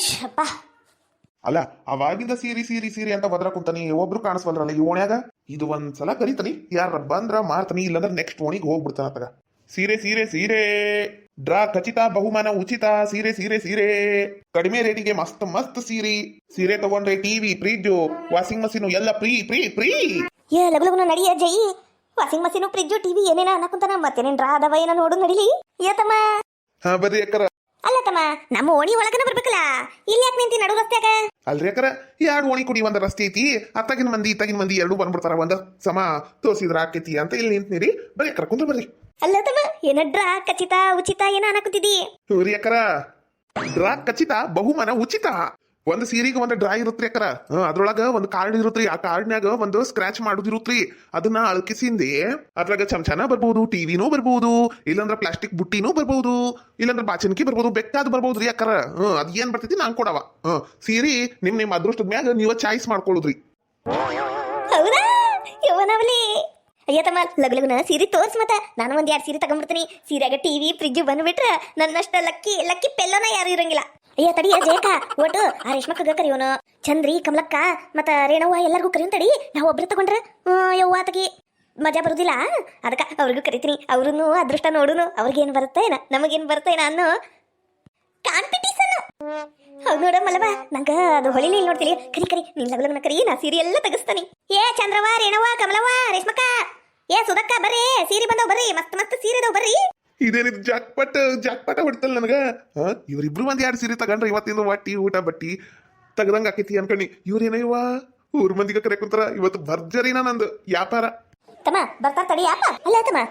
ಶಪ್ಪ ಅಲ್ಲ ಅವಾಗಿಂದ ಸೀರಿ ಸೀರಿ ಸೀರಿ ಅಂತ ಬದ್ರ ಕುಂತಾನಿ, ಒಬ್ರು ಕಾಣಿಸ್ವಲ್ರಲ್ಲ ಈ ಓಣ್ಯಾಗ. ಇದು ಒಂದ್ಸಲ ಕರಿತಾನಿ, ಯಾರ ಬಂದ್ರ ಮಾಡ್ತಾನಿ, ಇಲ್ಲಂದ್ರ ನೆಕ್ಸ್ಟ್ ಓಣಿಗೆ ಹೋಗ್ಬಿಡ್ತಾನ ತಗ. ಸೀರೆ ಸೀರೆ ಸೀರೆ ಡ್ರಾ ಖಚಿತ, ಬಹುಮಾನ ಉಚಿತ, ಸೀರೆ ಸೀರೆ ಸೀರೆ ಕಡಿಮೆ ರೇಟಿಗೆ ಮಸ್ತ್ ಮಸ್ತ್ ಸೀರೆ ತಗೊಂಡ್ರೆ ಟಿವಿ, ಫ್ರಿಡ್ಜ್, ವಾಷಿಂಗ್ ಮಷೀನ್ ಎಲ್ಲ ಫ್ರೀ ಫ್ರೀ ಫ್ರೀ. ಏ ಲಗು ನಡಿಯ ಜೈ, ವಾಷಿಂಗ್ ಮಷೀನು ಫ್ರಿಡ್ಜು ಟಿವಿ ಏನೇನ ಅನ್ನಕುಂತಾನ, ಮತ್ತೇನೇನ್ ಡ್ರಾ ಅದಾವ ಏನೋ ನೋಡು ನಡಿಲಿ. ಏತಮ್ಮ ಹಾ ಬರ್ರಿ ಅಕ್ಕರ. ಅಲ್ಲ ತಮ್ಮ, ನಮ್ಮ ಓಣಿ ಒಳಗನ ಬರ್ಬೇಕಲ್ಲ, ಇಲ್ಲಿ ಯಾಕೆ ನಿಂತಿ ನಡು ರಸ್ತ್ಯಾಗ? ಅಲ್ರಿ ಅಕ್ಕರ, ಎರಡು ಓಣಿ ಕುಡಿ ಒಂದ ರಸ್ತೆ ಐತಿ, ಅತ್ತಾಗಿನ ಮಂದಿ ಇತ್ತಾಗಿನ ಮಂದಿ ಎರಡು ಬಂದ್ಬಿಡ್ತಾರ, ಒಂದ ಸಮ ತೋರಿಸಿದ್ರ ಆಕೈತಿ ಅಂತ ಇಲ್ಲಿ ನಿಂತ್ನಿರಿ. ಬರ್ರಿ ಅಕ್ಕರ ಕುಂದ್ರ ಬರ್ರಿ. ಅಲ್ಲ ತಮ್ಮ, ಏನ ಡ್ರಾ ಖಚಿತ ಉಚಿತ ಏನ ಅನ್ನಕುತ್ತಿದ್ದಿ? ರೀ ಅಕ್ಕರ, ಡ್ರಾ ಖಚಿತ ಬಹುಮಾನ ಉಚಿತ. ಒಂದು ಸೀರೆಗೆ ಒಂದು ಡ್ರಾ ಇರುತ್ರಿ ಅಕ್ಕರ. ಅದ್ರೊಳಗ ಒಂದು ಕಾರ್ಡ್ ಇರುತ್ರಿ, ಆ ಕಾರ್ಡ್ನ್ಯಾಗ ಒಂದು ಸ್ಕ್ರಾಚ್ ಮಾಡೋದಿರುತ್ರಿ. ಅದನ್ನ ಅಳಕಿಸಿಂದೆ ಅದ್ರಾಗ ಚಮಚಾನ ಬರ್ಬೋದು, ಟಿವಿನೂ ಬರ್ಬೋದು, ಇಲ್ಲಾಂದ್ರ ಪ್ಲಾಸ್ಟಿಕ್ ಬುಟ್ಟಿನೂ ಬರ್ಬೋದು, ಇಲ್ಲಾಂದ್ರ ಬಾಚಣಿಕೆ ಬರ್ಬೋದು, ಬೆಕ್ಕಾದ್ ಬರ್ಬೋದು ರೀ ಅಕ್ಕರ. ಅದ್ ಏನ್ ಬರ್ತೈತಿ ನಾನ್ ಕೊಡವ. ಸೀರೆ ನಿಮ್ ಅದೃಷ್ಟದ ಮ್ಯಾಗ ನೀವ ಚಾಯ್ಸ್ ಮಾಡ್ಕೊಳ್ಳೋದ್ರಿ. ಹೌದಾ ಯವನವಲಿ? ಅಯ್ಯ ತಮ್ಮ, ಲಗುನ ಸೀರೆ ತೋರ್ಸ್, ಮತ್ತ ನಾನು ಒಂದ್ 2 ಸೀರೆ ತಗೊಂಡ್ಬಿಡ್ತೀನಿ. ಸೀರೆಯಾಗ ಟಿವಿ ಫ್ರಿಡ್ಜ್ ಬಂದ್ಬಿಟ್ರ ನನ್ನಷ್ಟ ಲಕ್ಕಿ ಲಕ್ಕಿ ಪೆಲ್ಲೋನ ಯಾರು ಇರಂಗಿಲ್ಲ. ಅಯ್ಯ ತಡಿ ಜೇಕ, ಒಟ್ಟು ಆ ರೇಷ್ಮಕ್ಕಗ ಕರಿಯೋನು, ಚಂದ್ರಿ, ಕಮಲಕ್ಕ ಮತ್ತ ರೇಣವ್ವ ಎಲ್ಲರಿಗೂ ಕರಿಯೋನ್ ತಡಿ. ನಾವು ಒಬ್ರು ತಗೊಂಡ್ರ ಯವ್ವ ತಗಿ ಮಜಾ ಬರುದಿಲ್ಲ, ಅದಕ್ಕ ಅವ್ರಿಗೂ ಕರಿತೀನಿ. ಅವ್ರನ್ನು ಅದೃಷ್ಟ ನೋಡುನು, ಅವ್ರಿಗೇನ್ ಬರುತ್ತೇನ ನಮಗೇನ್ ಬರುತ್ತೇನ ಅನ್ನೋ ಕಾಂಪಿಟೇಷನ್. ಹೌದು ನೋಡ ಮಲ್ಲವ, ನಂಗ ಅದು ಹೊಳಿಲಿ ನೋಡ್ತೀರಿ. ಕರಿ ನಿನ್ ಲಗ್ನ ಕರಿ, ನಾ ಸೀರೆ ಎಲ್ಲ ತೆಗಿಸ್ತಾನಿ. ಏ ಚಂದ್ರವ್ವ, ರೇಣವ್ವ, ಕಮಲವ್ವ, ರೇಷ್ಮಕ್ಕ, ಏ ಸುಧಕ್ಕ, ಬರ್ರಿ, ಸೀರೆ ಬಂದವ್ ಬರ್ರಿ, ಮಸ್ತ್ ಮಸ್ತ್ ಸೀರೆ ಅದಾವ್ ಬರ್ರಿ. ಇದೇನಿದ್ ಜಾಕ್ಪಾಟ ಹೊಡ್ತಲ್ಲ ನನಗ. ಇವ್ರಿಬ್ರು ಒಂದ್ 2 ಸೀರೆ ತಗೊಂಡ್ರೆ ಇವತ್ತಿಂದ ಹೊಟ್ಟಿ ಊಟ ಬಟ್ಟಿ ತಗದಂಗ ಆಕೈತಿ ಅನ್ಕಣಿ. ಇವ್ರೇನಯ್ಯವ ಊರ್ ಮಂದಿಗ ಕರೆ ಕುಂತಾರ, ಇವತ್ತು ಭರ್ಜರಿನ ನಂದು ವ್ಯಾಪಾರ. ತಮ್ಮ ಬರ್ತಾರ ತಡಿ ಅಪ್ಪ. ಅಲ್ಲ ತಮ್ಮ,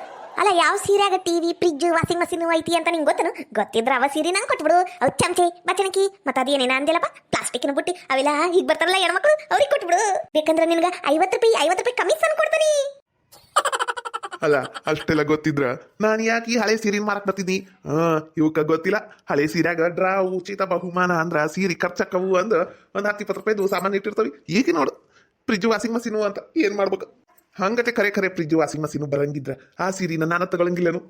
ಅಲ್ಲ ಯಾವ ಸೀರೆಯಾಗ ಟಿವಿ ಫ್ರಿಡ್ಜ್ ವಾಷಿಂಗ್ ಮಷೀನ್ ಐತಿ ಅಂತ ನಿಂಗೆ ಗೊತ್ತನು? ಗೊತ್ತಿದ್ರ ಅವ ಸೀರೆ ನಂಗೆ ಕೊಟ್ಬಿಡು. ಅವ್ ಚಮಚೆ ಬಚಣಕಿ ಮತ್ತ ಅದೇನೇನ ಅಂದಿಲ್ಲಪ್ಪ, ಪ್ಲಾಸ್ಟಿಕ್ನ ಬುಟ್ಟಿ ಅವೆಲ್ಲ ಈಗ ಬರ್ತಾರಲ್ಲ ಹೆಣ್ಮಕ್ಳು, ಅವ್ರಿಗೆ ಕೊಟ್ಬಿಡು. ಬೇಕಂದ್ರ ನಿನ್ಗ 50 ರೂಪಾಯಿ ಕಮಿಷನ್ ಕೊಡ್ತಾನಿ. ಅಲ್ಲ ಅಷ್ಟೆಲ್ಲ ಗೊತ್ತಿದ್ರ ನಾನು ಯಾಕೆ ಈ ಹಳೆ ಸೀರೆ ಮಾರಕ್ ಬರ್ತಿದ್ನಿ? ಇವಕ್ಕ ಗೊತ್ತಿಲ್ಲ, ಹಳೆ ಸೀರೆಯಾಗ ಡ್ರಾ ಉಚಿತ ಬಹುಮಾನ ಅಂದ್ರ ಸೀರೆ ಖರ್ಚಕ್ಕವು ಅಂದ ಒಂದ್ 10-20 ರೂಪಾಯಿದು ಸಾಮಾನು ಇಟ್ಟಿರ್ತಾವೆ. ಈಗ ನೋಡು ಫ್ರಿಡ್ಜ್ ವಾಷಿಂಗ್ ಮಷೀನು ಅಂತ ಏನ್ ಮಾಡ್ಬೇಕು? ಹಂಗತೆ ಖರೆ ಫ್ರಿಡ್ಜ್ ವಾಷಿಂಗ್ ಮಷೀನು ಬರಂಗಿದ್ರ ಆ ಸೀರಿನ ನಾನು ತಗೊಳಂಗಿಲ್ಲನು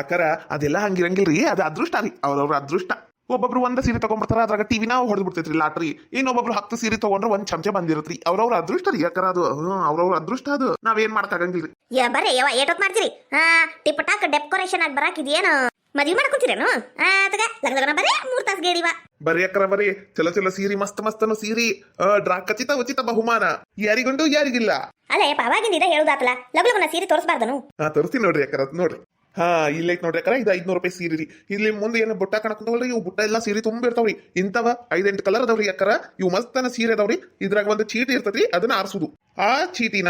ಅಕ್ಕರ. ಅದೆಲ್ಲ ಹಂಗಿರಂಗಿಲ್ರಿ, ಅದು ಅದೃಷ್ಟ ರೀ, ಅವ್ರವ್ರ ಅದೃಷ್ಟ. ಒಬ್ಬೊಬ್ರು ಒಂದ ಸೀರೆ ತಗೊಂಡ್ಬಿಡ್ತಾರ, ಅದ್ರಾಗ ಟಿವಿ ನಾವು ಹೊಡೆದ್ ಬಿಡ್ತೈತ್ರಿ ಲಾಟ್ರಿ. ಇನ್ನೊಬ್ಬೊಬ್ರು 10 ಸೀರೆ ತಗೊಂಡ್ರೆ ಒಂದ್ ಚಮಚೆ ಬಂದಿರತ್ರಿ. ಅವ್ರವ್ರ ಅದೃಷ್ಟ ರೀ ಅಕ್ಕರ, ಅದು ಅವ್ರವ್ರ ಅದೃಷ್ಟ, ಅದು ನಾವೇನ್ ಮಾಡಕ್ಕಾಗಂಗಿಲ್ರಿ. ಬರ್ರಿ ಯವ ಏಟೊತ್ ಮಾಡ್ತೀರಿ? ಟಿಪ್ ಟಾಕ್ ಡೆಕೋರೇಷನ್ ಆಗಿ ಬರಾಕಿದೇನು? ಮದ್ವಿ ಮಾಡ್ಕೊಂತೀರೇನು? ಅದಗ ಲಗ್ನ ಬರ್ರಿ, 3 ತಾಸು ಗೇಡಿವ. ಬರ್ರಿ ಅಕ್ಕರ ಬರ್ರಿ, ಚಲೋ ಸೀರಿ, ಮಸ್ತ್ ಮಸ್ತನು ಸೀರಿ, ಡ್ರಾ ಖಚಿತ ಉಚಿತ ಬಹುಮಾನ, ಯಾರಿಗುಂಟು ಯಾರಿಗಿಲ್ಲ. ಅಲ್ಲ ಯಪ್ಪ, ಅವಾಗಿಂದ ಇದ ಹೇಳುದಾತಲ್ಲ, ಲಗ್ನ ಸೀರೆ ತೋರಿಸಬಾರ್ದನು? ತೋರಿಸ್ತೀನಿ ನೋಡ್ರಿ ಅಕ್ಕರ, ನೋಡ್ರಿ. ಇಲ್ಲೈತ್ ನೋಡ್ರಿ ಅಕ್ಕರ, ಇದು 500 ರೂಪಾಯಿ ಸೀರೆ ರೀ. ಇಲ್ಲಿ ಮುಂದೆ ಏನು ಬುಟ್ಟ ಕಾಣಕೊಂಡವಲ್ರಿ, ಇವು ಬುಟ್ಟ ಎಲ್ಲ ಸೀರೆ ತುಂಬಿರ್ತಾವ್ರಿ. ಇಂಥವ 5-8 ಕಲರ್ ಅದಾವ್ರಿ ಅಕ್ಕರ. ಇವು ಮಸ್ತನ ಸೀರೆ ಅದಾವ್ರಿ. ಇದ್ರಾಗ ಒಂದು ಚೀಟಿ ಇರ್ತೈತಿ, ಅದನ್ನ ಆರಿಸುದು. ಆ ಚೀಟಿನ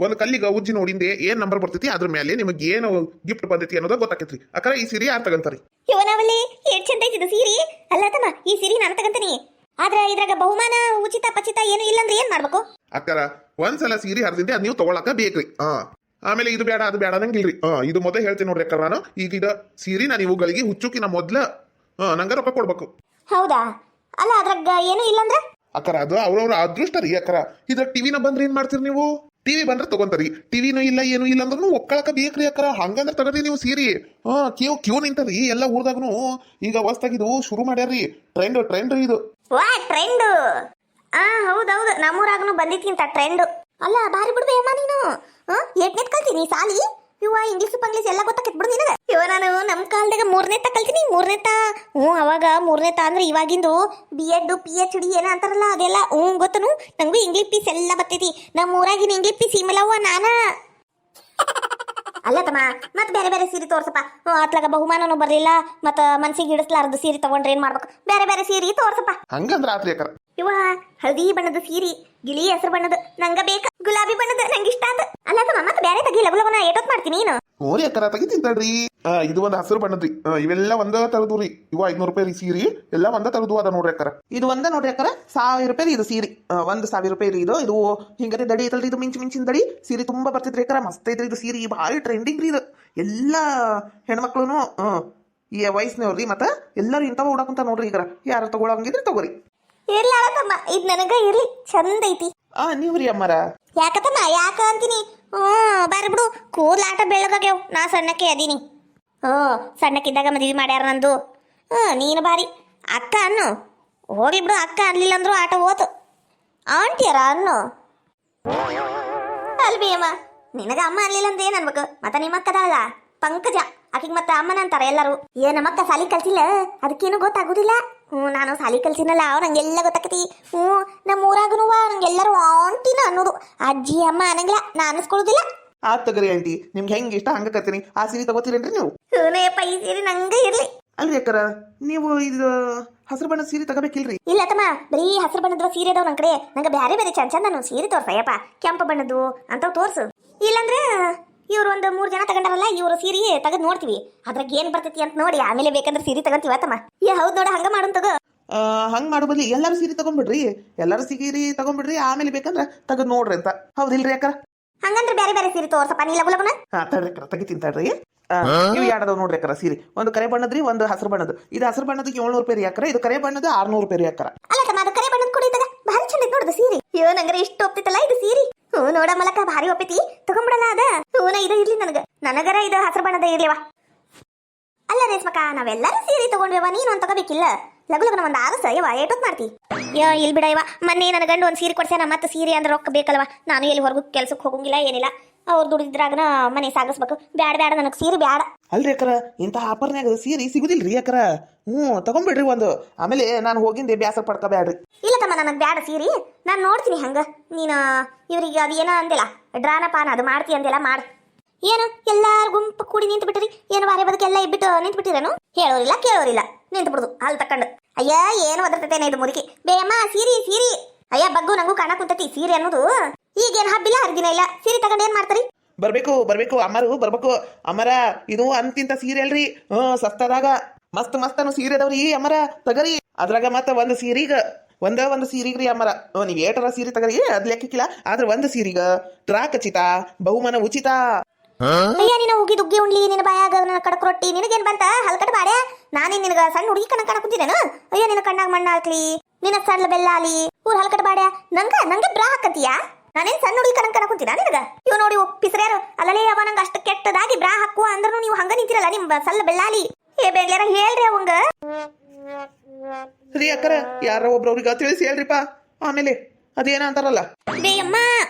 ಒಂದು ಕಲ್ಲಿಗ ಉಜ್ಜಿ ನೋಡಿಂದೆ ಏನ್ ನಂಬರ್ ಬರ್ತೈತಿ, ಅದ್ರ ಮೇಲೆ ನಿಮಗೆ ಏನು ಗಿಫ್ಟ್ ಬಂದೈತಿ ಅನ್ನೋದ ಗೊತ್ತಾಕೈತ್ರಿ ಅಕ್ಕರ. ಈ ಸೀರೆ ಯಾರು ತಗಂತಾರಿ? ಇವನವಲ್ಲಿ ಏಟ್ ಚಂದ ಐತಿದು ಸೀರೆ. ಅಲ್ಲ ತಮ್ಮ, ಈ ಸೀರೆ ನಾನು ತಗಂತೀನಿ, ಆದ್ರ ಇದ್ರಾಗ ಬಹುಮಾನ ಉಚಿತ ಪಚಿತ ಏನು ಇಲ್ಲಂದ್ರೆ ಏನ್ ಮಾಡ್ಬೇಕು? ಅಕ್ಕರ ಒಂದ್ಸಲ ಸೀರೆ ಹರಿದಿಂದೆ ಅದ್ ನೀವು ತಗೊಳಕ ಬೇಕ್ರಿ. ಆಮೇಲೆ ಇದು ಬೇಡ ಅದು ಬೇಡ ನಂಗಿಲ್ರಿ. ಇದು ಮೊದಲೇ ಹೇಳ್ತೀನಿ ನೋಡ್ರಿ ಅಕ್ಕ, ನಾನು ಈಗ ಸೀರೆ ನಾನು ಇವುಗಳಿಗೆ ಹುಚ್ಚುಕಿನ ಮೊದ್ಲ ನಂಗ ರೊಕ್ಕ ಕೊಡ್ಬೇಕು. ಹೌದಾ? ಅಲ್ಲ ಅದ್ರಾಗ ಏನು ಇಲ್ಲಂದ್ರ ಅಕ್ಕರ ಅದು ಅವ್ರವ್ರ ಅದೃಷ್ಟ ರೀ ಅಕ್ಕರ. ಇದ್ರ ಟಿವಿನ ಬಂದ್ರೆ ಏನ್ ಮಾಡ್ತೀರಿ ನೀವು? ಟಿವಿ ಬಂದ್ರೆ ತಗೊಂತಾರಿ, ಟಿವಿನೂ ಇಲ್ಲ ಏನು ಇಲ್ಲ ಅಂದ್ರೂ ಒಕ್ಕಳಕ ಬೇಕ್ರಿ ಅಕ್ಕರ. ಹಂಗಂದ್ರೆ ತಗೋರಿ ನೀವು ಸೀರಿ. ಕ್ಯೂ ನಿಂತಾರಿ ಎಲ್ಲ ಊರ್ದಾಗನು. ಈಗ ಹೊಸ್ತಾಗಿದು ಶುರು ಮಾಡ್ಯಾರ್ರಿ, ಟ್ರೆಂಡ್ ರೀ ಇದು. ವಾ ಟ್ರೆಂಡ್? ಹೌದೌದು, ನಮ್ಮೂರಾಗನು ಬಂದಿತ್ಕಿಂತ ಟ್ರೆಂಡ್. ಅಲ್ಲ ಬಾರಿ ಬಿಡ್ಬೇ ಅಮ್ಮ ನೀನು. ಎಟ್ನೇತ್ ಕಲ್ತೀನಿ ಸಾಲಿ? ಇವ ಇಂಗ್ಲಿಷ್ ಪಂಗ್ಲಿಷ್ ಎಲ್ಲ ಗೊತ್ತಾಕೈತ್ ಬಿಡು ನಿನಗ. ನಾನು ನಮ್ ಕಾಲದಾಗ 3ನೇ ಕಲ್ತೀನಿ. 3ನೇ ಅವಾಗ 3ನೇ ಅಂದ್ರೆ ಇವಾಗಿಂದು BEd PhD ಏನ ಅಂತಾರಲ್ಲ ಅದೆಲ್ಲ ಗೊತ್ತನು. ನಂಗೂ ಇಂಗ್ಲಿಷ್ ಪೀಸ್ ಎಲ್ಲ ಬರ್ತೈತಿ. ನಮ್ಮ ಊರಾಗಿನ ಇಂಗ್ಲಿಷ್ ಪೀಸ್ ಇಮಲವ್ವ ನಾನ. ಅಲ್ಲ ತಮ್ಮ, ಮತ್ ಬೇರೆ ಸೀರೆ ತೋರ್ಸಪ್ಪ. ಅತ್ಲಾಗ ಬಹುಮಾನನು ಬರ್ಲಿಲ್ಲ, ಮತ್ತ ಮನ್ಸಿಗೆ ಹಿಡಿಸ್ಲಾರ್ದು ಸೀರೆ ತಗೊಂಡ್ರೆ ಏನ್ ಮಾಡ್ಬೇಕು? ಬೇರೆ ಸೀರೆ ತೋರ್ಸಪ್ಪ. ಹಂಗಂದ್ರ ಆತ್ರಿ ಅಕ್ಕರ. ಇವ ಹಳದಿ ಬಣ್ಣದ ಸೀರೆ, ಗಿಳಿ ಹೆಸರು ಬಣ್ಣದ ನಂಗ ಬೇಕ, ಗುಲಾಬಿ ಬಣ್ಣದ ನಂಗೆ ಇಷ್ಟ ಅಂತ. ಅಲ್ಲ ತಮ್ಮ, ಮತ್ತೆ ಬೇರೆ ತೆಗಿ ಲಗುಲಗುನ ಏಟೊತ್ ಮಾಡ್ತೀನಿ ನೀನು. ಓರಿ ಅಕ್ಕರ ತೆಗಿತೀನಿ ತಡ್ರಿ. ಇದು ಒಂದು ಹಸಿರು ಬಣ್ಣದ್ರಿ. ಇವೆಲ್ಲ ಒಂದ ತರದು ರೀ. ಇವ 500 ರೂಪಾಯಿ ರೀ ಸೀರಿ, ಎಲ್ಲ ಒಂದ ತರದು ಅದ ನೋಡ್ರಿ ಅಕ್ಕರ. ಇದು ಒಂದ ನೋಡ್ರಿ ಅಕ್ಕರ, 1000 ರೂಪಾಯಿ ಇದು ಸೀರಿ. 1000 ರೂಪಾಯಿ ರೀ ಇದು. ಇದು ಹಿಂಗರಿ ದಡಿ ಐತಲ್ರಿ, ಇದು ಮಿಂಚಿನ ದಡಿ ಸೀರೆ ತುಂಬಾ ಬರ್ತೈತ್ರಿ ಅಕ್ಕರ. ಮಸ್ತ್ ಐತ್ರಿ ಇದು ಸೀರೆ, ಭಾರಿ ಟ್ರೆಂಡಿಂಗ್ ರೀ ಇದು. ಎಲ್ಲ ಹೆಣ್ಮಕ್ಳುನು ಈ ವಯಸ್ಸಿನವ್ರಿ ಮತ್ತ ಎಲ್ಲರೂ ಇಂಥವ ಉಡಾಕಂತ ನೋಡ್ರಿ. ಈಗ ಯಾರು ತಗೊಳಂಗಿದ್ರೆ ತಗೋರಿ. ಇರ್ಲಿ ತಮ್ಮ, ಇದ್ ನನಗ ಇರ್ಲಿ, ಚಂದ ಐತಿ. ನೀವ್ರಿ ಅಮ್ಮರ ಯಾಕತ್ತಮ್ಮ ಯಾಕ ಅಂತೀನಿ? ಬಾರಿ ಬಿಡು, ಕೂದ್ಲಾಟ ಬೆಳ್ಳಗಾಗ್ಯಾವ. ನಾ ಸಣ್ಣಕ್ಕೆ ಅದೀನಿ. ಸಣ್ಣಕ್ಕಿದ್ದಾಗ ಮದ್ವಿ ಮಾಡ್ಯಾರ ನಂದು. ನೀನು ಬಾರಿ ಅಕ್ಕ ಅನ್ನು ಹೋಗ್ಲಿ ಬಿಡು. ಅಕ್ಕ ಅನ್ಲಿಲ್ಲ ಅಂದ್ರು ಆಟ ಹೋತು. ಆಂಟಿಯರ ಅನ್ನು ಅಲ್ವಿ ಅಮ್ಮ, ನಿನಗ ಅಮ್ಮ ಅನ್ಲಿಲ್ಲ ಅಂದ್ರೆ ಏನ್ ಅನ್ಬೇಕು? ಮತ್ತ ನಿಮ್ಮ ಅಕ್ಕದಲ್ಲ ಪಂಕಜ, ಆಕಿಗೆ ಮತ್ತೆ ಅಮ್ಮನ ಅಂತಾರೆ ಎಲ್ಲರೂ. ನಮ್ಮಕ್ಕ ಸಾಲಿ ಕಲ್ಸಿಲ್ಲ, ಅದಕ್ಕೇನು ಗೊತ್ತಾಗುದಿಲ್ಲ. ನಾನು ಸಾಲಿ ಕಲ್ಸಿನಲ್ಲ, ನಂಗೆಲ್ಲ ಗೊತ್ತಾಕತಿ. ನಮ್ಮ ಊರಾಗನು ನಂಗೆಲ್ಲರೂ ಆಂಟಿನ ಅನ್ನೋದು. ಅಜ್ಜಿ ಅಮ್ಮ ಅನ್ನಂಗಿಲ್ಲ, ನಾ ಅನ್ನಿಸ್ಕೊಳ್ಳೋದಿಲ್ಲ. ಆತ್ ತಗರಿ ಆಂಟಿ, ನಿಮ್ಗೆ ಹೆಂಗೆ ಇಷ್ಟ ಹಂಗ ಕರ್ತೀನಿ. ಆ ಸೀರೆ ತಗೋತೀರೇನ್ರಿ ನೀವು? ಈ ಸೀರೆ ನಂಗೆ ಇರ್ಲಿ. ಅಲ್ರಿ ಅಕ್ಕರ, ನೀವು ಇದು ಹಸಿರು ಬಣ್ಣದ ಸೀರೆ ತಗೋಬೇಕಿಲ್ರಿ? ಇಲ್ಲ ತಮ್ಮ, ಬರೀ ಹಸಿರು ಬಣ್ಣದ ಸೀರೆ ಅದಾವ ನನ್ ಕಡೆ. ನಂಗೆ ಬೇರೆ ಬೇರೆ ಚಂದ ಚಂದ ನಾನು ಸೀರೆ ತೋರ್ಸಯ್ಯಪ್ಪ. ಕೆಂಪು ಬಣ್ಣದ್ದು ಅಂತವ್ ತೋರ್ಸು. ಇಲ್ಲಂದ್ರೆ ಇವ್ರು ಒಂದು 3 ಜನ ತಗೊಂಡಾರಲ್ಲ, ಇವ್ರು ಸೀರೆ ತೆಗೆದು ನೋಡ್ತೀವಿ, ಅದ್ರಾಗ ಏನ್ ಬರ್ತೈತಿ ಅಂತ ನೋಡಿ ಆಮೇಲೆ ಬೇಕಂದ್ರೆ ಸೀರೆ ತಗೊಂತೀವ ತಮ್ಮ. ಹೌದ್ ನೋಡ, ಹಂಗ ಮಾಡೋನ್ ತಗೋ. ಹಂಗ್ ಮಾಡೋ ಬದ್ಲಿ ಎಲ್ಲಾರು ಸೀರೆ ತಗೊಂಡ್ಬಿಡ್ರಿ. ಎಲ್ಲಾರು ಸೀರೆ ತಗೊಂಡ್ಬಿಡ್ರಿ, ಆಮೇಲೆ ಬೇಕಂದ್ರ ತೆಗೆದು ನೋಡ್ರಿ ಅಂತ. ಹೌದಿಲ್ರಿ ಅಕ್ಕರ? ಹಂಗಂದ್ರೆ ಬೇರೆ ಬೇರೆ ಸೀರೆ ತೋರ್ಸಪ್ಪ, ನೀ ಲಗು ಲಗುನ. ತಡ್ರಿ ಅಕ್ಕರ, ತೆಗಿತೀನಿ ತಡ್ರಿ. ಇವು ಎರಡದವ್ ನೋಡ್ರಿ ಅಕ್ಕರ ಸೀರೆ. ಒಂದು ಕರೆ ಬಣ್ಣದ್ರಿ, ಒಂದು ಹಸಿರು ಬಣ್ಣದ. ಇದು ಹಸಿರು ಬಣ್ಣದಕ್ಕೆ 700 ರೂಪಾಯಿ ರೀ ಅಕ್ಕರ. ಇದು ಕರೆ ಬಣ್ಣದ 600 ರೂಪಾಯಿ ರೀ ಅಕ್ಕರ. ಅಲ್ಲ ತಮ್ಮ, ಅದು ಕರೆ ಬಣ್ಣದ ಕೊಡಿ ತಗ, ಭಾರಿ ಚಂದ ನೋಡುದು ಸೀರೆ. ನಂಗ್ರೆ ಇಷ್ಟು ಒಪ್ತಿತ್ತಲ್ಲ ಇದು ಸೀರೆ. ನೋಡ ಮಲಕ ಭಾರಿ ಒಪ್ಪೈತಿ, ತಗೊಂಡ್ಬಿಡಲ್ಲ ಅದ. ಇದು ಇರ್ಲಿ ನನಗರ ಇದು ಹಸಿರು ಬಣ್ಣದ ಇರ್ಲಿವ. ಅಲ್ಲ ರೇಷ್ಮಕ್ಕ, ನಾವೆಲ್ಲರೂ ಸೀರೆ ತಗೊಂಡ್ವೇವ, ನೀನು ಒಂದು ತಗೋಬೇಕಿಲ್ಲ? ಲಗು ಲಗುನ ಒಂದು ಆರಸ ಯವ ಏಟೊತ್ ಮಾಡ್ತಿ? ಇಲ್ ಬಿಡ ಇವ, ಮೊನ್ನೆ ನನ್ನ ಗಂಡು ಒಂದು ಸೀರೆ ಕೊಡ್ಸ್ಯಾನ. ಮತ್ತೆ ಸೀರೆ ಅಂದ್ರೆ ರೊಕ್ಕ ಬೇಕಲ್ವ. ನಾನು ಎಲ್ಲಿ ಹೊರಗು ಕೆಲ್ಸಕ್ಕೆ ಹೋಗಂಗಿಲ್ಲ, ಏನಿಲ್ಲ. ಅವ್ರು ದುಡಿದ್ರಾಗನ ಮನೆ ಸಾಗಿಸ್ಬೇಕು. ಬ್ಯಾಡ ನನಗೆ ಸೀರೆ ಬ್ಯಾಡ. ಅಲ್ರಿ ಅಕ್ಕರ, ಇಂಥ ಆಫರ್ನ್ಯಾಗ ಸೀರೆ ಸಿಗುದಿಲ್ರಿ ಅಕ್ಕರ. ತಗೊಂಡ್ಬಿಡ್ರಿ ಒಂದು, ಆಮೇಲೆ ನಾನು ಹೋಗಿಂದೆ ಬ್ಯಾಸರ ಪಡ್ಕೋಬ್ಯಾಡ್ರಿ. ಇಲ್ಲ ತಮ್ಮ, ನನಗೆ ಬ್ಯಾಡ ಸೀರೆ. ನಾನು ನೋಡ್ತೀನಿ ಹಂಗ. ನೀನು ಇವ್ರಿಗೆ ಅದು ಏನೋ ಅಂದಿಲ್ಲ, ಡ್ರಾನ ಪಾನ ಅದು ಮಾಡ್ತಿ ಅಂದಿಲ್ಲ, ಮಾಡು. ಏನು ಎಲ್ಲಾರು ಗುಂಪು ಕೂಡಿ ನಿಂತು ಬಿಟ್ಟಿರಿ? ಏನು ಬಾರೆ ಬದುಕೆಲ್ಲ ಇಬ್ಬಿಟ್ಟು ನಿಂತು ಬಿಟ್ಟಿರೇನು? ಹೇಳೋರಿಲ್ಲ ಕೇಳೋರಿಲ್ಲ, ನಿಂತು ಬಿಡುದು ಹಾಲು ತಕೊಂಡು. ಅಯ್ಯ ಏನು ಒದರ್ತೇನೆ ಇದು ಮುದುಕಿ. ಬೇಯಮ್ಮ ಸೀರೆ ಸೀರೆ. ಅಯ್ಯ ಬಗ್ಗು, ನಂಗೂ ಕಾಣ ಕುಂತತಿ ಸೀರೆ ಅನ್ನೋದು. ಈಗೇನು ಹಬ್ಬಿಲ್ಲ ಹರಿದಿನ ಇಲ್ಲ, ಸೀರೆ ತಗೊಂಡು ಏನ್ ಮಾಡ್ತಾರಿ? ಬರ್ಬೇಕು ಅಮ್ಮರು ಬರ್ಬೇಕು. ಅಮ್ಮರ, ಇದು ಅಂತಿಂತ ಸೀರೆ ಅಲ್ರಿ. ಸಸ್ತದಾಗ ಮಸ್ತ್ ಮಸ್ತನು ಸೀರೆ ಅದಾವ್ರಿ ಅಮ್ಮರ, ತಗರಿ. ಅದ್ರಾಗ ಮತ್ತ ಒಂದು ಸೀರಿಗ್ರಿ ಅಮ್ಮರ. ನೀವ್ ಏಟರ ಸೀರೆ ತಗರಿ, ಅದ್ ಲೆಕ್ಕಿಲ್ಲ. ಆದ್ರೆ ಒಂದು ಸೀರಿಗ ಡ್ರಾ ಖಚಿತ, ಬಹುಮಾನ ಉಚಿತ. ಅಯ್ಯ ನೀನು ಉಗಿ ದುಗ್ಗಿ ಉಣ್ಲಿ, ನಿನ್ನ ಬಾಯಾಗ ನನ್ನ ಕಡಕ್ ರೊಟ್ಟಿ ನಿನಗೇನ್ ಬಂತ? ಹಲ್ಕಟ್ ಬಾಡೆ, ನಾನೇನ್ ನಿನಗ ಸಣ್ಣ ಹುಡುಗಿ ಕಣ್ಣ ಕುಂತಿದ್ದೇನು? ಅಯ್ಯ ನಿನ್ನ ಕಣ್ಣಾಗ ಮಣ್ಣ ಹಾಕ್ಲಿ, ನಿನ್ನ ಸಣ್ಣ ಬೆಲ್ಲಾಲಿ, ಊರ್ ಹಲ್ಕಟ್ ಬಾಡೆ. ನಂಗೆ ಬ್ರಾ ಹಾಕಂತೀಯಾ? ನಾನೇನ್ ಸಣ್ಣ ಹುಡುಗಿ ಕಣ್ಣ ಕುಂತಿನ ನಿನಗ? ಇವ್ ನೋಡಿ ಪಿಸ್ರ್ಯಾರು ಅಲ್ಲಲೇ ಅವ ನಂಗೆ ಅಷ್ಟು ಕೆಟ್ಟದಾಗಿ ಬ್ರಾ ಹಾಕುವ ಅಂದ್ರೂ ನೀವು ಹಂಗ ನಿಂತಿರಲ್ಲ ನಿಮ್ ಸಲ್ಲ ಬೆಲ್ಲಾಲಿ. ಬೇಗ್ಲಾರ ಹೇಳ್ರಿ ಅವಂಗ. ರೀ ಅಕ್ಕರ, ಯಾರ ಒಬ್ರವ್ರಿಗ ತಿಳಿಸಿ ಹೇಳ್ರಿಪ್ಪ. ಆಮೇಲೆ ಅದೇನ ಅಂತಾರಲ್ಲ, ಬೇಯಮ್ಮ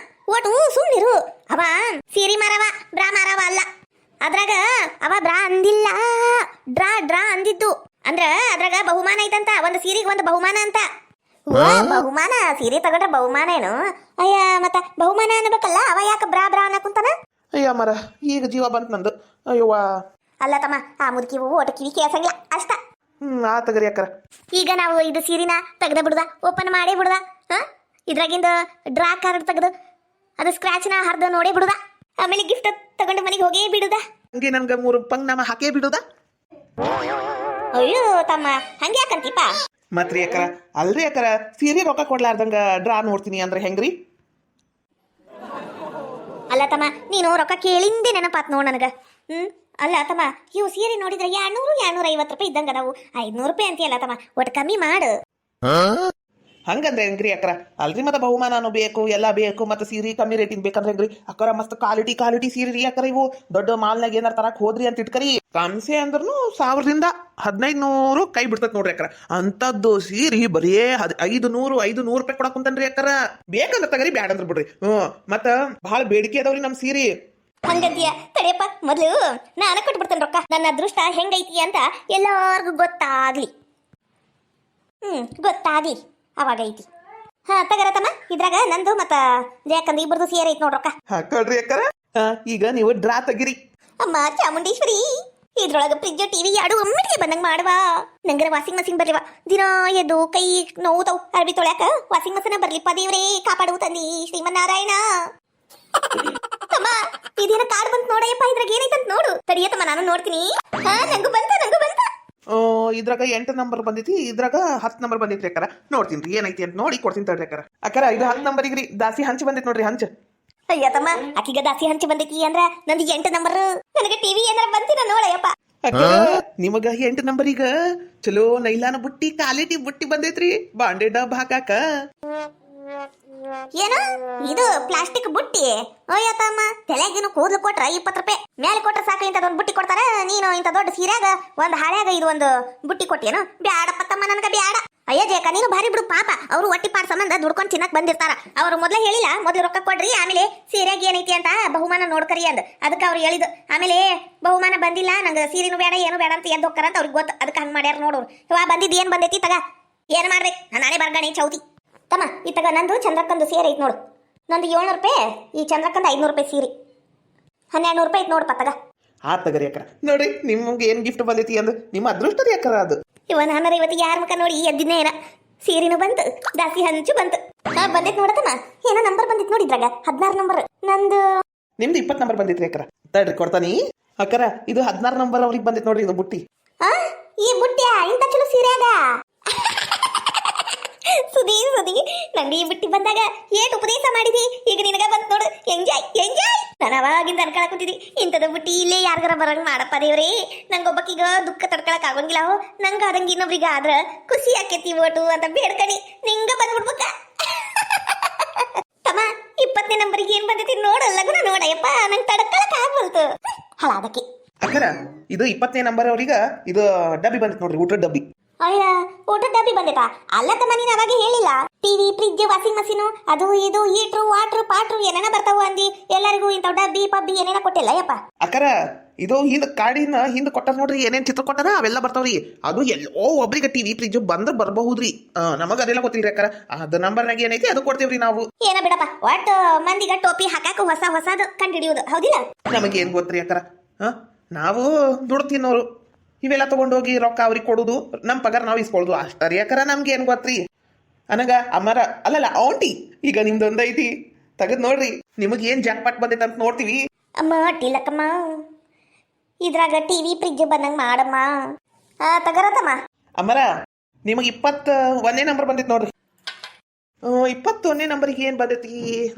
ಒಟ್ಟು ಸುಮ್ನಿರು. ಅವ ಸೀರಿ ಮಾರವ, ಬ್ರಾ ಮಾರವ ಅಲ್ಲ. ಅದ್ರಾಗ ಅವ ಬ್ರಾ ಅಂದಿಲ್ಲ, ಡ್ರಾ ಅಂದಿದ್ದು. ಅಂದ್ರ ಅದ್ರಾಗ ಬಹುಮಾನ ಐತಂತ, ಒಂದು ಸೀರೆಗೆ ಒಂದು ಬಹುಮಾನ ಅಂತ. ಬಹುಮಾನ? ಸೀರೆ ತಗೊಂಡ್ರೆ ಬಹುಮಾನ ಏನು? ಅಯ್ಯ ಮತ್ತ ಬಹುಮಾನ ಅನ್ಬೇಕಲ್ಲ, ಅವ ಯಾಕ ಬ್ರಾ ಅನ್ನಕುಂತಾನ? ಅಯ್ಯ ಮರ, ಈಗ ಜೀವ ಬಂತ ನಂದು. ಅಯ್ಯವ್ವ. ಅಲ್ಲ ತಮ್ಮ, ಆ ಮುದುಕಿ ಓಟ ಕಿವಿ ಕೇಳ್ಸಂಗಿಲ್ಲ ಅಷ್ಟ. ಆತಗರಿ ಅಕ್ಕರ. ಈಗ ನಾವು ಇದು ಸೀರಿನ ತೆಗ್ದ ಬಿಡುದ, ಓಪನ್ ಮಾಡೇ ಬಿಡುದ. ಇದ್ರಾಗಿಂದ ಡ್ರಾ ಕಾರ್ಡ್ ತೆಗ್ದು ಅದು ಸ್ಕ್ರಾಚ್ನ ಹರಿದು ನೋಡೇ ಬಿಡುದ. ಆಮೇಲೆ ಗಿಫ್ಟ್ ತಗೊಂಡು ಮನೆಗೆ ಹೋಗೇ ಬಿಡುದ. ಹಂಗೆ ನನ್ಗ 3 ಪಂಗ್ನಾಮ ಹಾಕೇ ಬಿಡುದ. ಅಯ್ಯೋ ತಮ್ಮ, ಹಂಗೆ ಯಾಕಂತೀಪ? ಮತ್ರಿ ಅಕ್ಕರ, ಅಲ್ರಿ ಅಕ್ಕರ, ಸೀರೆ ರೊಕ್ಕ ಕೊಡ್ಲಾರ್ದಂಗ ಡ್ರಾ ನೋಡ್ತೀನಿ ಅಂದ್ರೆ ಹೆಂಗ್ರಿ? ಅಲ್ಲ ತಮ್ಮ, ನೀನು ರೊಕ್ಕ ಕೇಳಿಂದೆ ನೆನಪಾತ್ ನೋಡ್ ನನಗ. ಅಲ್ಲ ತಮ್ಮ, ಇವು ಸೀರೆ ನೋಡಿದ್ರೆ 200-250 ರೂಪಾಯಿ ಇದ್ದಂಗ ಅದಾವು. 500 ರೂಪಾಯಿ ಅಂತೀಯಲ್ಲ ತಮ್ಮ, ಒಟ್ಟು ಕಮ್ಮಿ ಮಾಡು. ಹಂಗಂದ್ರೆ ಹೆಂಗ್ರಿ ಅಕ್ಕರ? ಅಲ್ರಿ ಮತ್ತೆ ಬಹುಮಾನನು ಬೇಕು, ಎಲ್ಲ ಬೇಕು, ಮತ್ತೆ ಸೀರೆ ಕಮ್ಮಿ ರೇಟಿಂಗ್ ಬೇಕಂದ್ರೆ ಹೆಂಗ್ರಿ ಅಕ್ಕರ? ಮಸ್ತ್ ಕ್ವಾಲಿಟಿ ಸೀರೆ ರೀ ಅಕ್ಕರ. ಇವು ದೊಡ್ಡ ಮಾಲ್ನಾಗ ಏನಾರ ತರಕ್ ಹೋದ್ರಿ ಅಂತ ಇಟ್ಕರಿ, ಕಮ್ಸೆ ಅಂದ್ರೂ 1000-1500 ಕೈ ಬಿಡ್ತತ್ ನೋಡ್ರಿ ಅಕ್ಕರ. ಅಂತದ್ದು ಸೀರೆ ಬರೀ 500 ರೂಪಾಯಿ ಕೊಡಕ್ ಕುಂತನ್ರಿ ಅಕ್ಕರ. ಬೇಕಂದ್ರ ತಗರಿ, ಬ್ಯಾಡ ಅಂದ್ರ ಬಿಡ್ರಿ. ಮತ್ತ ಬಹಳ ಬೇಡಿಕೆ ಅದಾವ್ರಿ ನಮ್ ಸೀರೆ. ಹಂಗಂತೀಯ? ತಡೆಯಪ್ಪ, ಮೊದ್ಲು ನಾನು ಕೊಟ್ಬಿಡ್ತೇನೆ ರೊಕ್ಕ. ನನ್ನ ಅದೃಷ್ಟ ಹೆಂಗೈತಿ ಅಂತ ಎಲ್ಲಾರ್ಗು ಗೊತ್ತಾಗ್ಲಿ. ಗೊತ್ತಾಗ್ಲಿ, ಅವಾಗ ಐತಿ. ತಗರ ತಮ್ಮ, ಇದ್ರಾಗ ನಂದು ಮತ್ತ ಯಾಕಂದ್ರೆ ಇಬ್ಬರದು ಸೇರ್ ಐತಿ ನೋಡ್ರೊಕ್ಕ. ಹಾಕೊಳ್ರಿ ಅಕ್ಕರ. ಈಗ ನೀವು ಡ್ರಾ ತೆಗಿರಿ. ಅಮ್ಮ ಚಾಮುಂಡೇಶ್ವರಿ, ಇದ್ರೊಳಗ ಫ್ರಿಜ್ ಟಿವಿ ಯಾಡು ಒಮ್ಮಿಗೆ ಬಂದಂಗ ಮಾಡುವ. ನಂಗರ ವಾಷಿಂಗ್ ಮಷಿನ್ ಬರ್ಲಿವ. ದಿನ ಎದ್ದು ಕೈ ನೋವುತಾವ್. ಅರ್ಬಿ ತೊಳ್ಯಾಕ ವಾಷಿಂಗ್ ಮಷಿನ್ ಬರ್ಲಿಪ್ಪ. ದೇವ್ರೇ ಕಾಪಾಡು ತಂದಿ ಶ್ರೀಮನ್ನಾರಾಯಣ. ತಮ್ಮ, ಇದೇನ ಕಾರ್ಡ್ ಬಂತ ನೋಡಯ್ಯಪ್ಪ. ಇದ್ರಾಗ ಏನೈತಂತ ನೋಡು. ತಡಿಯತ್ತಮ್ಮ, ನಾನು ನೋಡ್ತೀನಿ. ನಂಗೂ ಬಂತ. ಇದ್ರಾಗ 8 ನಂಬರ್ ಬಂದೈತಿ, ಇದ್ರಾಗ 10 ನಂಬರ್ ಬಂದೈತ್ರಿ ಅಕ್ಕರ. ನೋಡ್ತೀನಿ ಏನೈತಿ ಅಂತ ನೋಡಿ ಕೊಡ್ತೀನಿ ತಡ್ರಿ ಅಕ್ಕರ. ಅಕ್ಕರ, ಇದು 10 ನಂಬರ್ಗ್ರಿ ದಾಸಿ ಹಂಚ್ ಬಂದೈತಿ ನೋಡ್ರಿ, ಹಂಚ್. ಅಯ್ಯ ತಮ್ಮ, ಆಕಿಗ ದಾಸಿ ಹಂಚ್ ಬಂದೈತಿ ಅಂದ್ರ ನಂದು 8 ನಂಬರ್. ನನಗೆ ಟಿವಿ ಏನಾರ ಬಂತಿನ ನೋಡಯ್ಯಪ್ಪ. ನಿಮಗ 8 ನಂಬರ್ ಈಗ ಚಲೋ ನೈಲಾನ ಬುಟ್ಟಿ, ಕ್ವಾಲಿಟಿ ಬುಟ್ಟಿ ಬಂದೈತ್ರಿ, ಬಾಂಡೆ ಡಬ್ ಹಾಕಾಕ. ಏನು ಇದು ಪ್ಲಾಸ್ಟಿಕ್ ಬುಟ್ಟಿ? ಅಯ್ಯ ತಮ್ಮ, ತಲೆಗಿನ ಕೂದಲು ಕೊಟ್ರ 20 ರೂಪಾಯಿ ಮೇಲೆ ಕೊಟ್ರ ಸಾಕು ಇಂಥದೊಂದು ಬುಟ್ಟಿ ಕೊಡ್ತಾರ. ನೀನು ಇಂಥ ದೊಡ್ಡ ಸೀರೆಗ ಒಂದ್ ಹಾಳ್ಯಾಗ ಇದು ಒಂದು ಬುಟ್ಟಿ ಕೊಟ್ಟೇನು? ಬ್ಯಾಡಪ್ಪ ತಮ್ಮ, ನನ್ಗ ಬ್ಯಾಡ. ಅಯ್ಯ ಜೇಕ, ನೀನು ಭಾರಿ ಬಿಡು ಪಾಪ. ಅವರು ಹೊಟ್ಟಿ ಪಾಡ್ ಸಂಬಂಧ ದುಡ್ಕೊಂಡ್ ತಿನ್ನಕ್ ಬಂದಿರ್ತಾರ. ಅವ್ರು ಮೊದ್ಲೇ ಹೇಳಿಲ್ಲ, ಮೊದ್ಲು ರೊಕ್ಕ ಕೊಡ್ರಿ, ಆಮೇಲೆ ಸೀರೆಗೆ ಏನೈತಿ ಅಂತ ಬಹುಮಾನ ನೋಡ್ಕರಿ ಅಂದ್. ಅದಕ್ಕೆ ಅವ್ರು ಹೇಳಿದ್. ಆಮೇಲೆ ಬಹುಮಾನ ಬಂದಿಲ್ಲ, ನಂಗೆ ಸೀರೆನು ಬೇಡ ಏನು ಬೇಡ ಅಂತ ಎದ್ದು ಹೋಗ್ತಾರ ಅಂತ ಅವ್ರಿಗೆ ಗೊತ್ತು. ಅದಕ್ಕೆ ಹಂಗ್ ಮಾಡ್ಯಾರ ನೋಡೋರು. ಇವ ಬಂದಿದ್ದು ಏನ್ ಬಂದೈತಿ ತಗ, ಏನ್ ಮಾಡ್ಬೇಕು? ನಾನೇ ಬರ್ಗಣಿ ಚೌತಿ ತಮ್ಮ. ಈ ತಗ ನಂದು ಚಂದ್ರಕ್ಕಂದು ಸೀರೆ ಐತಿ ನೋಡು. ನಂದು 700 ರೂಪಾಯಿ, ಈ ಚಂದ್ರಕ್ಕಂದು 500 ರೂಪಾಯಿ ಸೀರೆ. 1200 ರೂಪಾಯಿ ಐತಿ ನೋಡಪ್ಪ ತಗ. ತಗರಿ ಅಕ್ಕ. ನೋಡ್ರಿ ನಿಮ್ಗೆ ಏನ್ ಗಿಫ್ಟ್ ಬಂದೈತಿ ಅಂದ್ ನಿಮ್ಮ ಅದೃಷ್ಟದ ಯಾಕರ ಅದು. ಇವ ನಾನರ ಇವತ್ತು ಯಾರ ಮುಖ ನೋಡಿ ಎದ್ದಿನೇ ಏನ. ಸೀರೆನು ಬಂತು, ದಾಸಿ ಹಂಚು ಬಂತು. ಬಂದೈತಿ ನೋಡತಮ್ಮ. ಏನೋ ನಂಬರ್ ಬಂದಿತ್ತು ನೋಡಿದ್ರಾಗ, 16 ನಂಬರ್. ನಂದು ನಿಮ್ದು 20 ನಂಬರ್ ಬಂದಿತ್ರಿ ಅಕ್ಕರ. ತಡ್ರಿ ಕೊಡ್ತಾನಿ ಅಕ್ಕರ. ಇದು 16 ನಂಬರ್ ಅವ್ರಿಗೆ ಬಂದಿತ್ತು ನೋಡ್ರಿ, ಇದು ಬುಟ್ಟಿ. ಈ ಬುಟ್ಟಿಯ ಇಂತ ಚಲೋ ಸೀರೆಯಾಗ ಸುದಿ ನಂಗೆ ಈ ಬುಟ್ಟಿ ಬಂದಾಗ ಏಟ್ ಉಪದೇಶ ಮಾಡಿದಿ. ಈಗ ನಿನಗ ಬಂತ್ ನೋಡು, ಎಂಜಾಯ್ ಎಂಜಾಯ್. ನಾನು ಅವಾಗಿಂದ ಅನ್ಕೊಳಕ್ ಕುಂತಿದ್ದಿ, ಇಂಥದ ಬುಟ್ಟಿ ಇಲ್ಲೇ ಯಾರಿಗಾರ ಬರಂಗ್ ಮಾಡಪ್ಪ ದೇವ್ರಿ. ನಂಗೊಬ್ಬಕ್ಕೀಗ ದುಃಖ ತಡ್ಕೊಳಕ್ ಆಗೋಂಗಿಲ್ಲ. ನಂಗ ಆದಂಗ ಇನ್ನೊಬ್ರಿಗೆ ಆದ್ರ ಖುಷಿ ಆಕೇತಿ ಓಟು ಅಂತ ಬೇಡ್ಕಣಿ ನಿಂಗ ಬಂದ್ಬಿಡ್ಬೇಕ. ತಮ್ಮ 20ನೇ ನಂಬರಿಗೆ ಏನ್ ಬಂದೈತಿ ನೋಡು, ಲಗುನ ನೋಡಯ್ಯಪ್ಪ. ನಂಗೆ ತಡ್ಕೊಳಕ್ ಆಗ್ಬಲ್ತು ಹಳಾದಕ್ಕೆ. ಅಕ್ಕರ ಇದು 20ನೇ ನಂಬರ್ ಅವ್ರಿಗ ಇದು ಡಬ್ಬಿ ಬಂದಿತ್ತು ನೋಡ್ರಿ, ಊಟದ ಡಬ್ಬಿ. ಅಯ್ಯ, ಊಟದ ಡಬ್ಬಿ ಬಂದೈತಾ? ಅಲ್ಲ ತಮ್ಮ, ನೀನ್ ಅವಾಗ ಹೇಳಿಲ್ಲ ಟಿವಿ, ಫ್ರಿಜ್, ವಾಷಿಂಗ್ ಮಷೀನು, ಅದು ಇದು ಹೀಟ್ರು, ವಾಟ್ರು, ಪಾಟ್ರು ಏನೇನ ಬರ್ತಾವ ಅಂದಿ. ಎಲ್ಲರಿಗೂ ಇಂಥವ್ ಡಬ್ಬಿ ಪಬ್ಬಿ ಏನೇನ ಕೊಟ್ಟಿಲ್ಲ ಯಪ್ಪ. ಅಕ್ಕರ ಇದು ಹಿಂದ್ ಕಾಡಿನ ಹಿಂದ್ ಕೊಟ್ಟಾರ ನೋಡ್ರಿ, ಏನೇನ್ ಚಿತ್ರ ಕೊಟ್ಟಾರ ಅವೆಲ್ಲ ಬರ್ತಾವ್ರಿ. ಅದು ಎಲ್ಲೋ ಒಬ್ರಿಗೆ ಟಿವಿ ಫ್ರಿಜ್ ಬಂದ್ರ ಬರ್ಬಹುದ್ರಿ. ನಮಗ ಅದೆಲ್ಲ ಗೊತ್ತಿಲ್ರಿ ಅಕ್ಕರ. ಅದ ನಂಬರ್ನಾಗ ಏನೈತಿ ಅದು ಕೊಡ್ತೇವ್ರಿ ನಾವು. ಏನ ಬಿಡಪ್ಪ, ಒಟ್ಟು ಮಂದಿಗ ಟೋಪಿ ಹಾಕಾಕ ಹೊಸದು ಕಂಡಿಡಿಯೋದು ಹೌದಿಲ್ಲ. ನಮಗೇನ್ ಗೊತ್ತ್ರಿ ಅಕ್ಕರ. ನಾವು ದುಡ್ಡು ತಿನ್ನೋರು, ಇವೆಲ್ಲ ತಗೊಂಡೋಗಿ ರೊಕ್ಕ ಅವ್ರಿಗೆ ಕೊಡುದು, ನಮ್ ಪಗಾರ ನಾವು ಇಸ್ಕೊಳ್ಳೋದು ಅಷ್ಟರಿ ಅಕ್ಕರ. ನಮ್ಗೆ ಏನ್ ಗೊತ್ತ್ರಿ ಅನಗ ಅಮ್ಮರ ಅಲ್ಲಲ್ಲ ಆಂಟಿ. ಈಗ ನಿಮ್ದೊಂದೈತಿ ತೆಗದ್ ನೋಡ್ರಿ, ನಿಮಗ್ ಏನ್ ಜಾಕ್ಪಾಟ್ ಬಂದೈತೆ ಅಂತ ನೋಡ್ತೀವಿ. ಅಮ್ಮ ಟಿಲಕ್ಕಮ್ಮ, ಇದ್ರಾಗ ಟಿವಿ ಫ್ರಿಜ್ ಬಂದಂಗ ಮಾಡಮ್ಮ. ತಗರತಮ್ಮ. ಅಮ್ಮರ ನಿಮಗ್ 21ನೇ ನಂಬರ್ ಬಂದಿತ್ತು ನೋಡ್ರಿ. 21ನೇ ನಂಬರ್ಗೆ ಏನ್ ಬಂದೈತಿ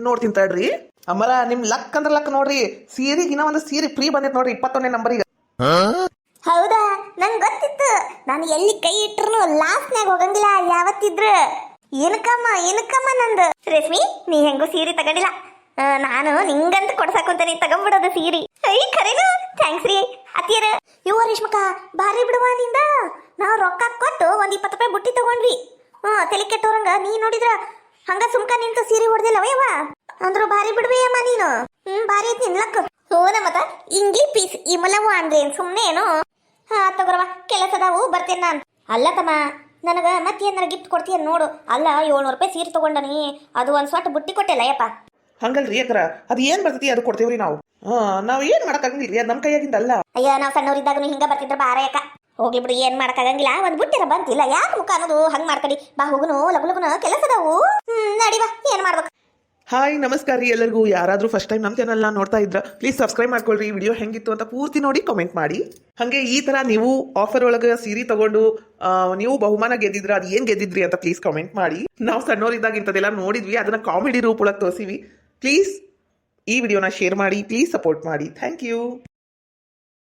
ನೋಡ್ತೀನಿ ತಡ್ರಿ. ಅಮ್ಮರ ನಿಮ್ ಲಕ್ ಅಂದ್ರ ಲಕ್ ನೋಡ್ರಿ. ಸೀರೆಗೆ ಇನ್ನ ಒಂದು ಸೀರೆ ಫ್ರೀ ಬಂದೈತಿ ನೋಡ್ರಿ 21ನೇ ನಂಬರ್ಗೆ. ಹೌದಾ? ನಂಗೆ ಗೊತ್ತಿತ್ತು. ನಾನು ಎಲ್ಲಿ ಕೈ ಇಟ್ರು ಲಾಸ್ಟ್ನಾಗ ಹೋಗಂಗಿಲ್ಲ ಯಾವತ್ತಿದ್ರು. ಏನಕ್ಕಮ್ಮ ನಂದು. ರೇಷ್ಮಿ, ನೀ ಹೆಂಗೋ ಸೀರೆ ತಗೊಂಡಿಲ್ಲ, ನಾನು ನಿಂಗಂತ ಕೊಡ್ಸಾಕೊಂತಾನೆ ತಗೊಂಡ್ಬಿಡೋದು ಸೀರೆ. ಐ ಖರೇನು? ಥ್ಯಾಂಕ್ಸ್ ರೀ ಅತ್ತಿಯರ. ಇವ ರೇಷ್ಮಕ್ಕ ಭಾರಿ ಬಿಡುವ ನಿಂದ. ನಾವು ರೊಕ್ಕ ಕೊಟ್ಟು ಒಂದ್ 20 ರೂಪಾಯಿ ಬುಟ್ಟಿ ತಗೊಂಡ್ವಿ. ತಲೆ ಕೆಟ್ಟೋರಂಗ ನೀ ನೋಡಿದ್ರ ಹಂಗ ಸುಮ್ಕ ನಿಂತು ಸೀರೆ ಹೊಡೆದಿಲ್ಲವಯ್ಯವ. ಅಂದ್ರು ಭಾರಿ ಬಿಡ್ವಿ ಅಮ್ಮ ನೀನು. ಭಾರಿ ಐತಿ ನಿನ್ಲಕ್. ಹೋನ ಮತ್ತ ಇಂಗ್ಲಿ ಪೀಸ್ ಈ ಮುಲವು ಅಂದ್ರೆ ಸುಮ್ನೆ ಏನು. ತಗೋರವ, ಕೆಲಸದಾವು ಬರ್ತೇನೆ ನಾನು. ಅಲ್ಲ ತಮ್ಮ, ನನಗ ಮತ್ತೆ ಏನಾರ ಗಿಫ್ಟ್ ಕೊಡ್ತೀಯ ನೋಡು. ಅಲ್ಲ 700 ರೂಪಾಯಿ ಸೀರೆ ತಗೊಂಡನಿ, ಅದು ಒಂದ್ ಸ್ವಟ್ ಬುಟ್ಟಿ ಕೊಟ್ಟಿಲ್ಲ ಯಪ್ಪ. ಹಂಗಲ್ರಿ ಅಕ್ಕರ, ಅದು ಏನ್ ಬರ್ತೈತಿ ಅದು ಕೊಡ್ತೇವ್ರಿ ನಾವು. ನಾವ್ ಏನ್ ಮಾಡಕ್ಕಾಗಂಗಿಲ್ರಿ, ಅದು ನಮ್ ಕೈಯಾಗಿಂದ ಅಲ್ಲ. ಅಯ್ಯ, ನಾವ್ ಸಣ್ಣವ್ರಿದ್ದಾಗ ಹಿಂಗ ಬರ್ತಿದ್ರ ಬಾರ ಯಾಕ. ಹೋಗ್ಲಿ ಬಿಡು, ಏನ್ ಮಾಡಕ್ಕಾಗಂಗಿಲ್ಲ. ಒಂದ್ ಬುಟ್ಟಿರ ಬಂತಿಲ್ಲ, ಯಾಕೆ ಮುಖ ಅನ್ನೋದು ಹಂಗ್ ಮಾಡ್ಕಡಿ. ಬಾ ಹೋಗುನು, ಲಗುನ ಕೆಲಸದಾವು. ನಡಿವಾ, ಏನ್ ಮಾಡ್ಬೇಕು. ಹಾಯ್ ನಮಸ್ಕಾರ ರೀ ಎಲ್ಲರಿಗೂ. ಯಾರಾದರೂ ಫಸ್ಟ್ ಟೈಮ್ ನಮ್ಮ ಚಾನಲ್ನ ನೋಡ್ತಾ ಇದ್ರ ಪ್ಲೀಸ್ ಸಬ್ಸ್ಕ್ರೈಬ್ ಮಾಡ್ಕೊಳ್ರಿ. ವಿಡಿಯೋ ಹೆಂಗಿತ್ತು ಅಂತ ಪೂರ್ತಿ ನೋಡಿ ಕಮೆಂಟ್ ಮಾಡಿ. ಹಾಗೆ ಈ ಥರ ನೀವು ಆಫರ್ ಒಳಗೆ ಸೀರೆ ತಗೊಂಡು ನೀವು ಬಹುಮಾನ ಗೆದ್ದಿದ್ರ, ಅದು ಏನು ಗೆದ್ದಿದ್ರಿ ಅಂತ ಪ್ಲೀಸ್ ಕಮೆಂಟ್ ಮಾಡಿ. ನಾವು ಸಣ್ಣವರಿದ್ದಾಗ ಇಂಥದ್ದೆಲ್ಲ ನೋಡಿದ್ವಿ, ಅದನ್ನ ಕಾಮಿಡಿ ರೂಪ ಒಳಗೆ ತೋರಿಸಿವಿ. ಪ್ಲೀಸ್ ಈ ವಿಡಿಯೋನ ಶೇರ್ ಮಾಡಿ, ಪ್ಲೀಸ್ ಸಪೋರ್ಟ್ ಮಾಡಿ. Thank you.